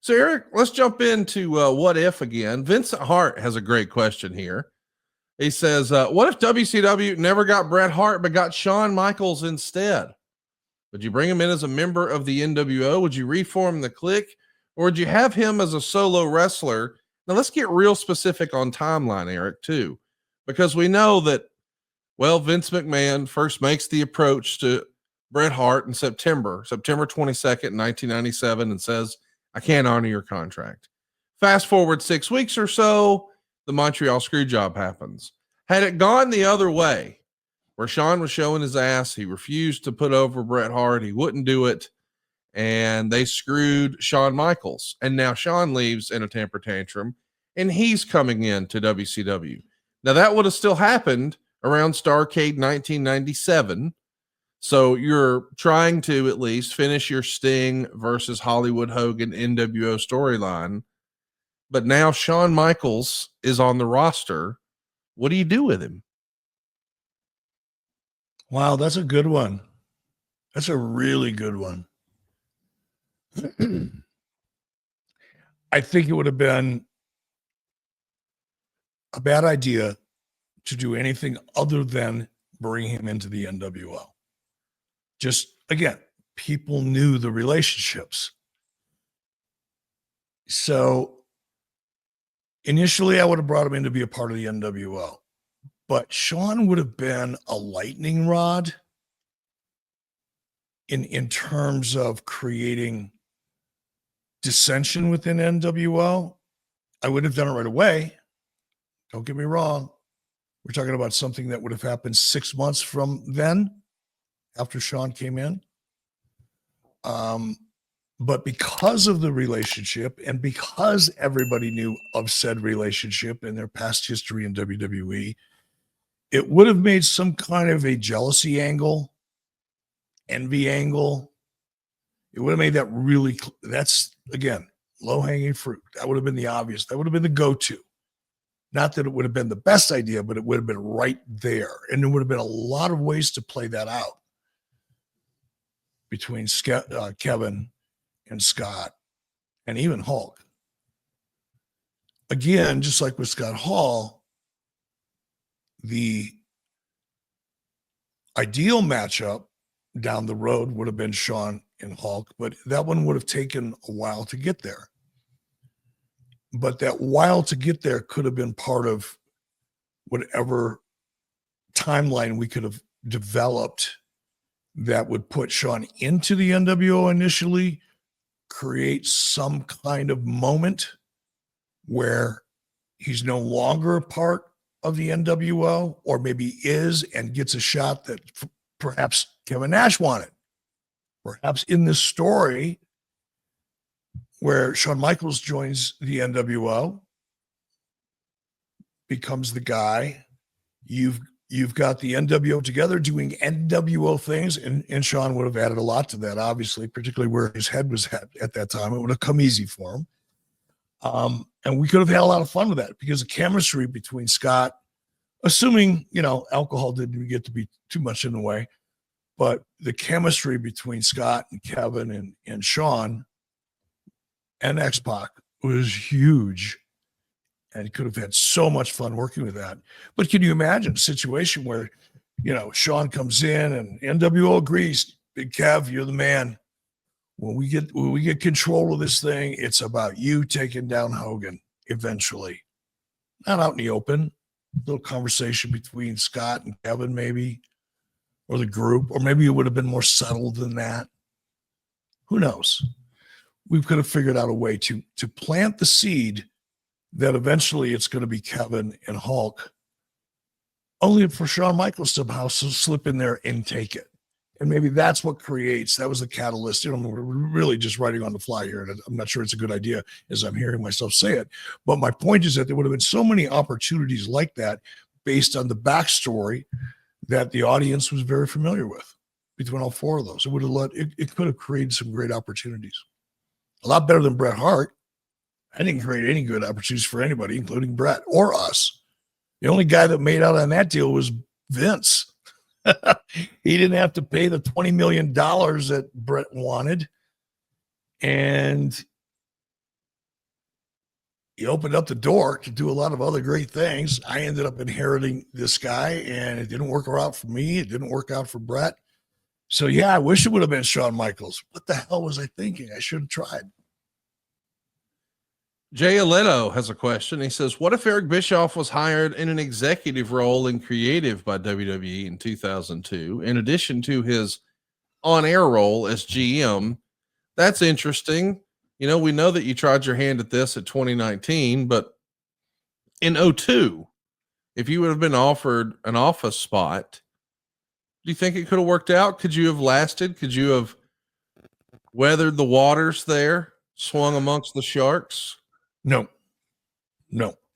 So, Eric, let's jump into what if again. Vincent Hart has a great question here. He says, what if WCW never got Bret Hart but got Shawn Michaels instead? Would you bring him in as a member of the NWO? Would you reform the Clique? Or would you have him as a solo wrestler? Now, let's get real specific on timeline, Eric, too, because we know that, well, Vince McMahon first makes the approach to Bret Hart in September 22nd, 1997, and says, I can't honor your contract. Fast forward 6 weeks or so, the Montreal Screwjob happens. Had it gone the other way, where Shawn was showing his ass, he refused to put over Bret Hart, he wouldn't do it, and they screwed Shawn Michaels. And now Shawn leaves in a temper tantrum, and he's coming in to WCW. Now, that would have still happened around Starrcade 1997. So you're trying to at least finish your Sting versus Hollywood Hogan NWO storyline. But now Shawn Michaels is on the roster. What do you do with him? Wow, that's a good one. That's a really good one. I think it would have been a bad idea to do anything other than bring him into the NWO. Just, again, people knew the relationships. So initially, I would have brought him in to be a part of the NWO. But Shawn would have been a lightning rod in terms of creating dissension within NWO. I would have done it right away. Don't get me wrong. We're talking about something that would have happened 6 months from then, after Shawn came in. But because of the relationship and because everybody knew of said relationship and their past history in WWE, it would have made some kind of a jealousy angle, envy angle. It would have made that really, that's, again, low-hanging fruit. That would have been the obvious. That would have been the go-to. Not that it would have been the best idea, but it would have been right there. And there would have been a lot of ways to play that out between Kevin and Scott and even Hulk. Again, just like with Scott Hall, the ideal matchup down the road would have been Shawn and Hulk, but that one would have taken a while to get there. But that while to get there could have been part of whatever timeline we could have developed that would put Shawn into the NWO initially, create some kind of moment where he's no longer a part of the NWO, or maybe is and gets a shot that perhaps Kevin Nash wanted. Perhaps in this story where Shawn Michaels joins the NWO, becomes the guy, you've got the NWO together doing NWO things, and Shawn would have added a lot to that, obviously, particularly where his head was at that time. It would have come easy for him. And we could have had a lot of fun with that because the chemistry between Scott, assuming, alcohol didn't get to be too much in the way, but the chemistry between Scott and Kevin and Shawn and X-Pac was huge, and could have had so much fun working with that. But can you imagine a situation where, Shawn comes in and NWO agrees, Big Kev, you're the man. When we get control of this thing, it's about you taking down Hogan eventually. Not out in the open. A little conversation between Scott and Kevin, maybe, or the group, or maybe it would have been more subtle than that. Who knows? We could have figured out a way to plant the seed that eventually it's going to be Kevin and Hulk, only for Shawn Michaels somehow to slip in there and take it. And maybe that's what that was the catalyst. We're really just writing on the fly here, and I'm not sure it's a good idea as I'm hearing myself say it. But my point is that there would have been so many opportunities like that based on the backstory that the audience was very familiar with between all four of those. It could have created some great opportunities. A lot better than Bret Hart. I didn't create any good opportunities for anybody, including Bret or us. The only guy that made out on that deal was Vince. He didn't have to pay the $20 million that Bret wanted. And he opened up the door to do a lot of other great things. I ended up inheriting this guy, and it didn't work out for me. It didn't work out for Bret. So, yeah, I wish it would have been Shawn Michaels. What the hell was I thinking? I should have tried. Jay Aleto has a question. He says, what if Eric Bischoff was hired in an executive role in creative by WWE in 2002, in addition to his on-air role as GM? That's interesting. You know, we know that you tried your hand at this at 2019, but in 02, if you would have been offered an office spot, do you think it could have worked out? Could you have lasted? Could you have weathered the waters there, swung amongst the sharks? No.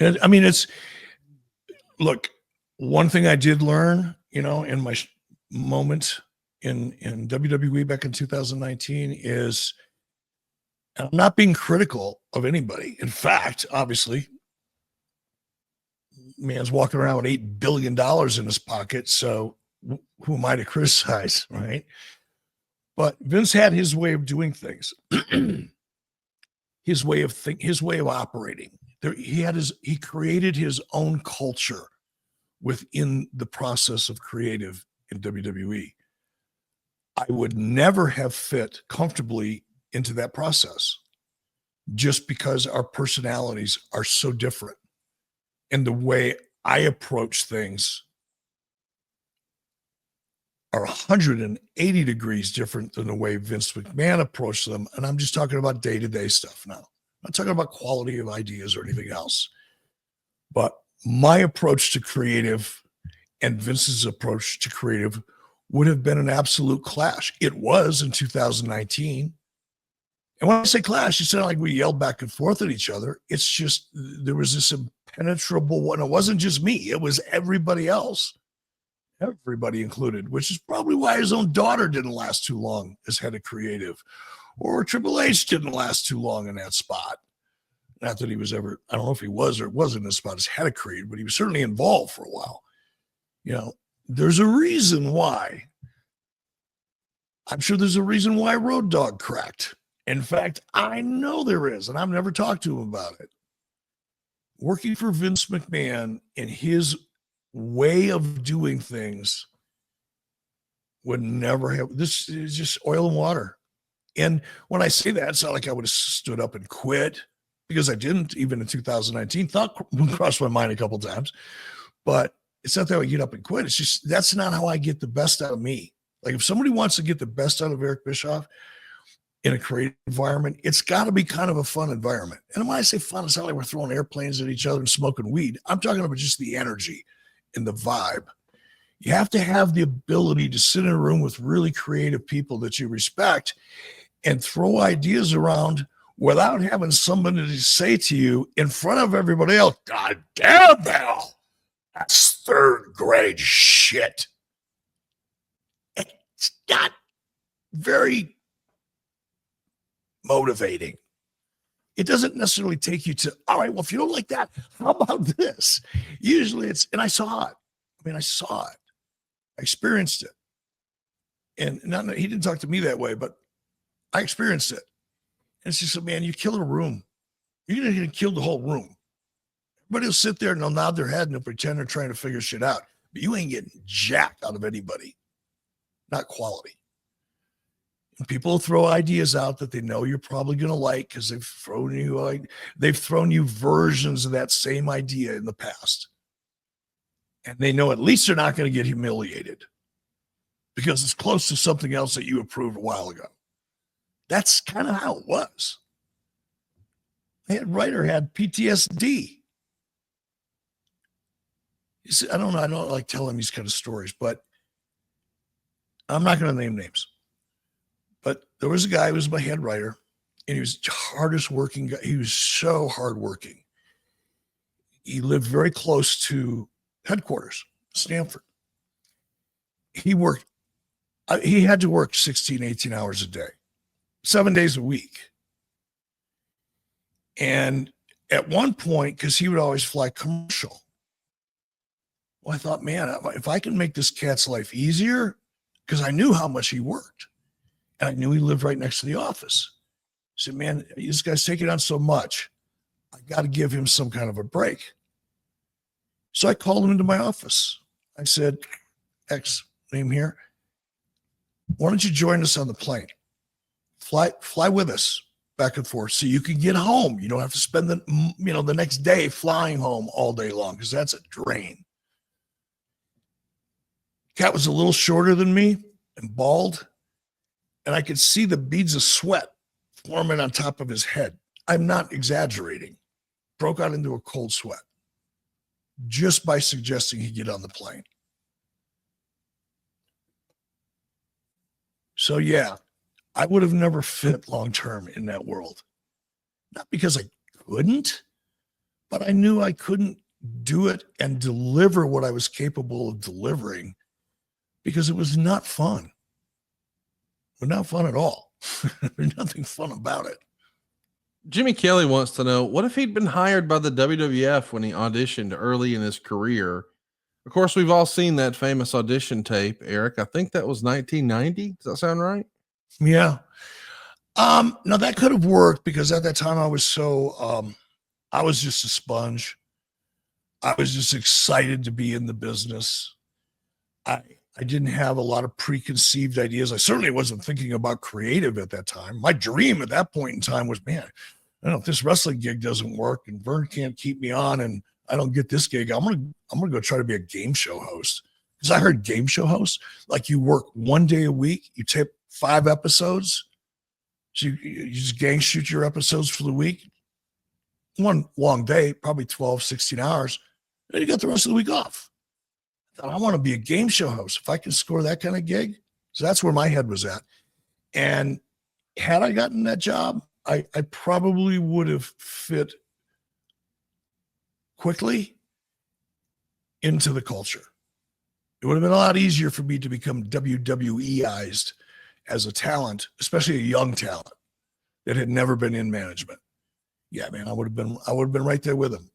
I mean, look, one thing I did learn, you know, in my moment in WWE back in 2019 is, and I'm not being critical of anybody. In fact, obviously, man's walking around with $8 billion in his pocket. So who am I to criticize, right? But Vince had his way of doing things, his way of operating. He created his own culture within the process of creative in WWE. I would never have fit comfortably into that process just because our personalities are so different. And the way I approach things are 180 degrees different than the way Vince McMahon approached them. And I'm just talking about day-to-day stuff now. I'm not talking about quality of ideas or anything else. But my approach to creative and Vince's approach to creative would have been an absolute clash. It was in 2019. And when I say clash, it's not like we yelled back and forth at each other. It's just there was this impenetrable one. It wasn't just me. It was everybody else. Everybody included, which is probably why his own daughter didn't last too long as head of creative, or Triple H didn't last too long in that spot. Not that he was ever, I don't know if he was or wasn't in the spot as head of creative, but he was certainly involved for a while. You know, there's a reason why. I'm sure there's a reason why Road Dogg cracked. In fact, I know there is, and I've never talked to him about it. Working for Vince McMahon and his way of doing things would never have, this is just oil and water. And when I say that, it's not like I would have stood up and quit, because I didn't, even in 2019. Thought crossed my mind a couple of times, but it's not that I get up and quit. It's just, that's not how I get the best out of me. Like if somebody wants to get the best out of Eric Bischoff in a creative environment, it's got to be kind of a fun environment. And when I say fun, it's not like we're throwing airplanes at each other and smoking weed. I'm talking about just the energy and the vibe. You have to have the ability to sit in a room with really creative people that you respect and throw ideas around without having somebody to say to you in front of everybody else, God damn, Bill, that's third grade shit. It's not very motivating. It doesn't necessarily take you to, all right, well, if you don't like that, how about this? Usually it's, and I saw it. I saw it. I experienced it. And he didn't talk to me that way, but I experienced it. And it's just, man, you kill a room. You're going to kill the whole room. Everybody will sit there and they'll nod their head and they'll pretend they're trying to figure shit out. But you ain't getting jack out of anybody. Not quality. And people throw ideas out that they know you're probably going to like because they've thrown you versions of that same idea in the past. And they know at least they're not going to get humiliated because it's close to something else that you approved a while ago. That's kind of how it was. The writer had PTSD. I don't know. I don't like telling these kind of stories, but I'm not going to name names. But there was a guy who was my head writer, and he was the hardest working guy. He was so hardworking. He lived very close to headquarters, Stanford. He had to work 16, 18 hours a day, 7 days a week. And at one point, because he would always fly commercial, well, I thought, man, if I can make this cat's life easier, because I knew how much he worked. And I knew he lived right next to the office. I said, man, this guy's taking on so much. I got to give him some kind of a break. So I called him into my office. I said, X name here, why don't you join us on the plane? Fly with us back and forth so you can get home. You don't have to spend the next day flying home all day long, because that's a drain. Cat was a little shorter than me and bald, and I could see the beads of sweat forming on top of his head. I'm not exaggerating. Broke out into a cold sweat just by suggesting he get on the plane. So yeah, I would have never fit long-term in that world. Not because I couldn't, but I knew I couldn't do it and deliver what I was capable of delivering, because it was not fun. It was not fun at all. There's nothing fun about it. Jimmy Kelly wants to know, what if he'd been hired by the WWF when he auditioned early in his career? Of course, we've all seen that famous audition tape, Eric. I think that was 1990. Does that sound right? Yeah. No, that could have worked, because at that time I was I was just a sponge. I was just excited to be in the business. I didn't have a lot of preconceived ideas. I certainly wasn't thinking about creative at that time. My dream at that point in time was, man, I don't know, if this wrestling gig doesn't work and Vern can't keep me on and I don't get this gig, I'm gonna go try to be a game show host. Because I heard game show hosts, like, you work one day a week, you tape 5 episodes, so you just gang shoot your episodes for the week. One long day, probably 12, 16 hours. Then you got the rest of the week off. I thought, I want to be a game show host if I can score that kind of gig. So that's where my head was at. And had I gotten that job, I probably would have fit quickly into the culture. It would have been a lot easier for me to become WWEized as a talent, especially a young talent that had never been in management. Yeah, man, I would have been right there with him.